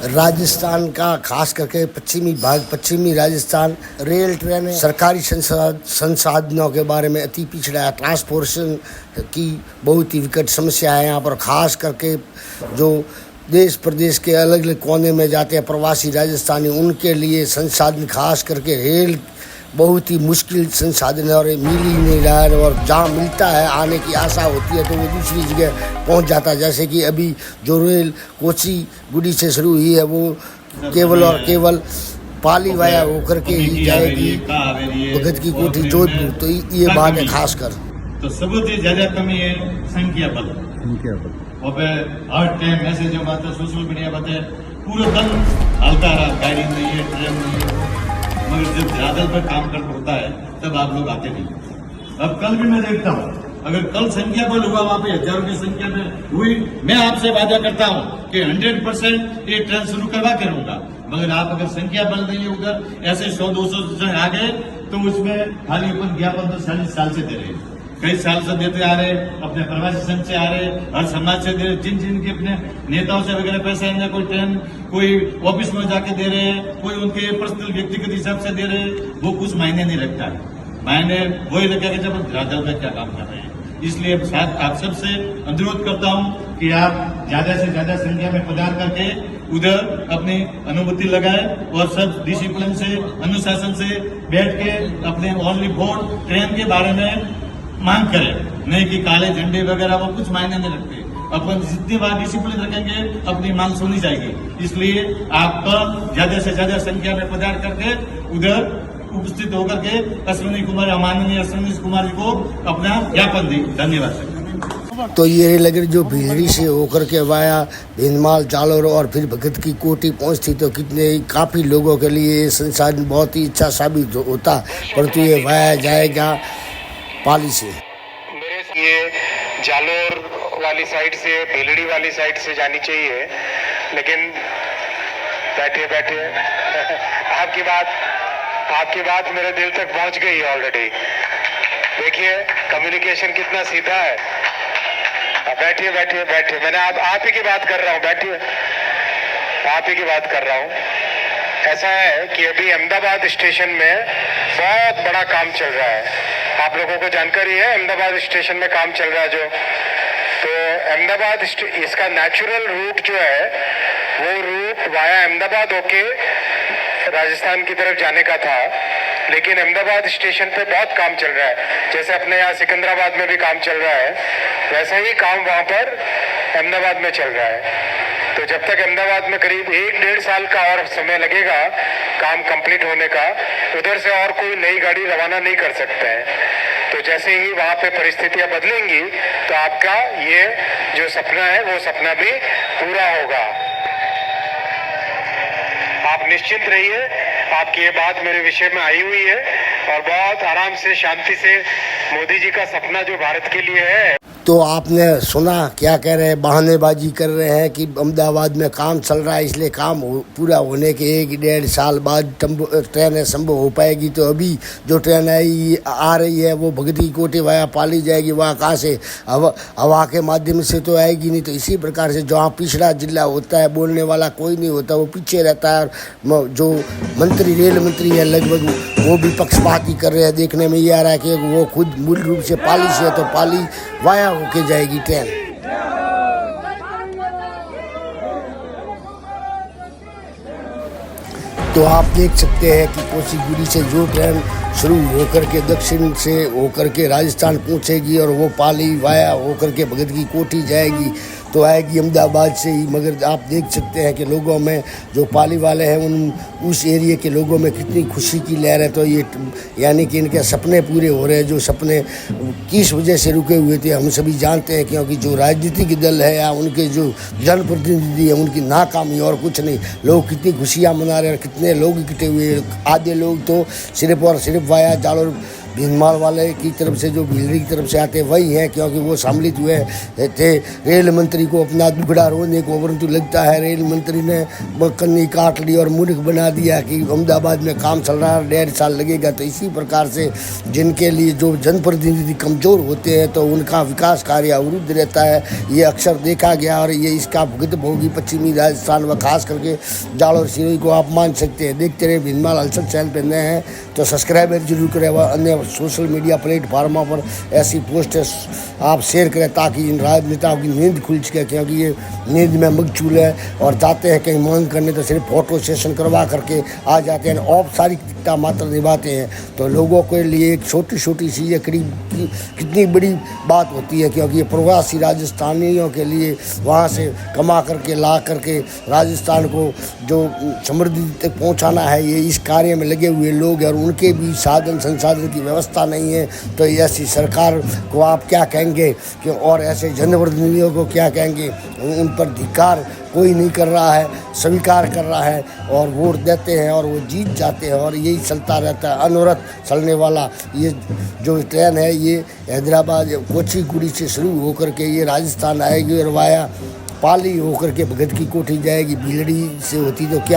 राजस्थान का खास करके पश्चिमी राजस्थान रेल ट्रेन सरकारी संसाधनों के बारे में अति पिछड़ा है। ट्रांसपोर्टेशन की बहुत ही विकट समस्या है यहाँ पर, खास करके जो देश प्रदेश के अलग अलग कोने में जाते हैं प्रवासी राजस्थानी, उनके लिए संसाधन खास करके रेल बहुत ही मुश्किल संसाधन है और मिल ही नहीं रहा है। और जहाँ मिलता है आने की आशा होती है तो वो दूसरी जगह पहुँच जाता है। जैसे कि अभी जो रेल कोची गुड़ी से शुरू हुई है वो केवल और केवल पाली वाया होकर के ही जाएगी भगत की कोठी जोधपुर। तो ये बात है खास कर। तो सबसे ज्यादा कमी है संख्या बल। और हर टाइम मैसेज जो बात है सोशल मीडिया बात है पूरा दिन हलता रहा, गाड़ी नहीं है, ट्रेन नहीं है, मगर जब ज्यादा पर काम कर होता है तब आप लोग आते नहीं। अब कल भी मैं देखता हूँ, अगर कल संख्या बल हुआ वहाँ पे हजारों की संख्या में हुई, मैं आपसे वादा करता हूँ कि 100% ये ट्रेन शुरू करवा के रहूंगा। मगर आप अगर संख्या बल नहीं है उधर ऐसे 100-200 जन आ गए तो उसमें खाली अपन ज्ञापन तो 40 साल से दे रहे हैं, कई साल से देते आ रहे, अपने प्रवासी संघ से आ रहे, हर समाज से दे रहे, जिन जिन के अपने नेताओं से वगैरह पैसा है, कोई ट्रेन कोई ऑफिस में जाके दे रहे, कोई उनके पर्सनल व्यक्तिगत हिसाब से दे रहे, वो कुछ मायने नहीं रखता है। मायने वही रखा कि जब राजा का क्या काम कर रहे हैं। इसलिए आप सबसे अनुरोध करता हूँ कि आप ज्यादा से ज्यादा संख्या में पधार करके उधर अपनी अनुभूति लगाए और सब डिसिप्लिन से अनुशासन से बैठ के अपने ओनली वोट ट्रेन के बारे में मांग करें, नहीं कि काले झंडे वगैरह वो कुछ मायने नहीं रखते। अपन जितनी बार डिसिप्लिन रखेंगे अपनी मांग सुनी जाएगी। इसलिए आप कल ज्यादा से ज्यादा संख्या में पधार करके उधर उपस्थित होकर के माननीय अश्विनी कुमार जी को अपना ज्ञापन दी। धन्यवाद। तो ये लगे जो भीलड़ी से होकर के वाया भिंदमाल जालोर और फिर भगत की कोठी पहुंचती तो कितने काफी लोगों के लिए ये संसाधन बहुत ही अच्छा साबित होता, परंतु ये वाया जाएगा पाली से। मेरे ये जालोर वाली साइड से भीलड़ी वाली साइड से जानी चाहिए, लेकिन बैठे आपकी बात मेरे दिल तक पहुंच गई है ऑलरेडी। देखिए कम्युनिकेशन कितना सीधा है। बैठिए मैंने आप ही की बात कर रहा हूँ, बैठिए आप ही की बात कर रहा हूँ। ऐसा है कि अभी अहमदाबाद स्टेशन में बहुत बड़ा काम चल रहा है, आप लोगों को जानकारी है। अहमदाबाद स्टेशन में काम चल रहा है तो अहमदाबाद इसका नेचुरल रूट जो है वो रूट वाया अहमदाबाद होके राजस्थान की तरफ जाने का था, लेकिन अहमदाबाद स्टेशन पे बहुत काम चल रहा है। जैसे अपने यहाँ सिकंदराबाद में भी काम चल रहा है, वैसा ही काम वहाँ पर अहमदाबाद में चल रहा है। तो जब तक अहमदाबाद में करीब 1-1.5 साल का और समय लगेगा काम कंप्लीट होने का, उधर से और कोई नई गाड़ी रवाना नहीं कर सकते हैं। तो जैसे ही वहाँ पे परिस्थितियाँ बदलेंगी तो आपका ये जो सपना है वो सपना भी पूरा होगा। आप निश्चिंत रहिए, आपकी ये बात मेरे विषय में आई हुई है और बहुत आराम से शांति से मोदी जी का सपना जो भारत के लिए है। तो आपने सुना क्या कह रहे हैं, बहानेबाजी कर रहे हैं कि अहमदाबाद में काम चल रहा है इसलिए काम पूरा होने के 1-1.5 साल बाद ट्रेन संभव हो पाएगी। तो अभी जो ट्रेन आ रही है वो भगत की कोठी वाया पाली जाएगी, वहाँ कहाँ से हवा के माध्यम से तो आएगी नहीं। तो इसी प्रकार से जहाँ पिछड़ा जिला होता है, बोलने वाला कोई नहीं होता, वो पीछे रहता है। और जो रेल मंत्री है लगभग वो भी पक्षपाती कर रहे हैं। देखने में ये आ रहा है कि वो खुद मूल रूप से पाली से है तो पाली वाया होके जाएगी ट्रेन। तो आप देख सकते हैं कि कोसीगुड़ी से जो ट्रेन शुरू होकर के दक्षिण से होकर के राजस्थान पहुंचेगी और वो पाली वाया होकर के भगत की कोठी जाएगी तो आएगी अहमदाबाद से ही। मगर आप देख सकते हैं कि लोगों में जो पाली वाले हैं उस एरिया के लोगों में कितनी खुशी की लहर है। तो ये यानी कि इनके सपने पूरे हो रहे हैं, जो सपने किस वजह से रुके हुए थे हम सभी जानते हैं, क्योंकि जो राजनीतिक दल है या उनके जो जनप्रतिनिधि है उनकी नाकामी और कुछ नहीं। लोग कितनी खुशियाँ मना रहे हैं, कितने लोग इकट्ठे हुए, आधे लोग तो सिर्फ और सिर्फ वाया जालोर भीनमाल वाले की तरफ से जो भीलड़ी की तरफ से आते वही हैं, क्योंकि वो सम्मिलित हुए थे रेल मंत्री को अपना दुखड़ा रोने को, परंतु लगता है रेल मंत्री ने कन्नी काट ली और मूर्ख बना दिया कि अहमदाबाद में काम चल रहा है, 1.5 साल लगेगा। तो इसी प्रकार से जिनके लिए जो जनप्रतिनिधि कमज़ोर होते हैं तो उनका विकास कार्य अवरुद्ध रहता है, ये अक्सर देखा गया और ये इसका भुगत भोगी पश्चिमी राजस्थान व खास करके जालौर सिरोही को आप मान सकते हैं। देखते रहे भीनमाल हलचल चैनल पर नए हैं तो सब्सक्राइब जरूर करें व अन्य सोशल मीडिया प्लेटफार्मों पर ऐसी पोस्टें आप शेयर करें ताकि इन राजनेताओं की नींद खुल सके, क्योंकि ये नींद में मगचूल है और जाते हैं कहीं मांग करने तो सिर्फ फोटो सेशन करवा करके आ जाते हैं, औपचारिकता मात्र निभाते हैं। तो लोगों के लिए एक छोटी छोटी सी ये कितनी बड़ी बात होती है, क्योंकि ये प्रवासी राजस्थानियों के लिए वहाँ से कमा करके ला करके राजस्थान को जो समृद्धि तक पहुँचाना है, ये इस कार्य में लगे हुए लोग हैं और उनके भी साधन संसाधन की व्यवस्था नहीं है। तो ऐसी सरकार को आप क्या कहेंगे कि और ऐसे जनप्रतिनिधियों को क्या कहेंगे? उन पर धिक्कार कोई नहीं कर रहा है, स्वीकार कर रहा है और वोट देते हैं और वो जीत जाते हैं और यही चलता रहता है। अनवरत चलने वाला ये जो ट्रेन है ये हैदराबाद कोचीगुड़ी से शुरू होकर के ये राजस्थान आएगी और वाया पाली होकर के भगत की कोठी जाएगी। भीलड़ी से होती तो क्या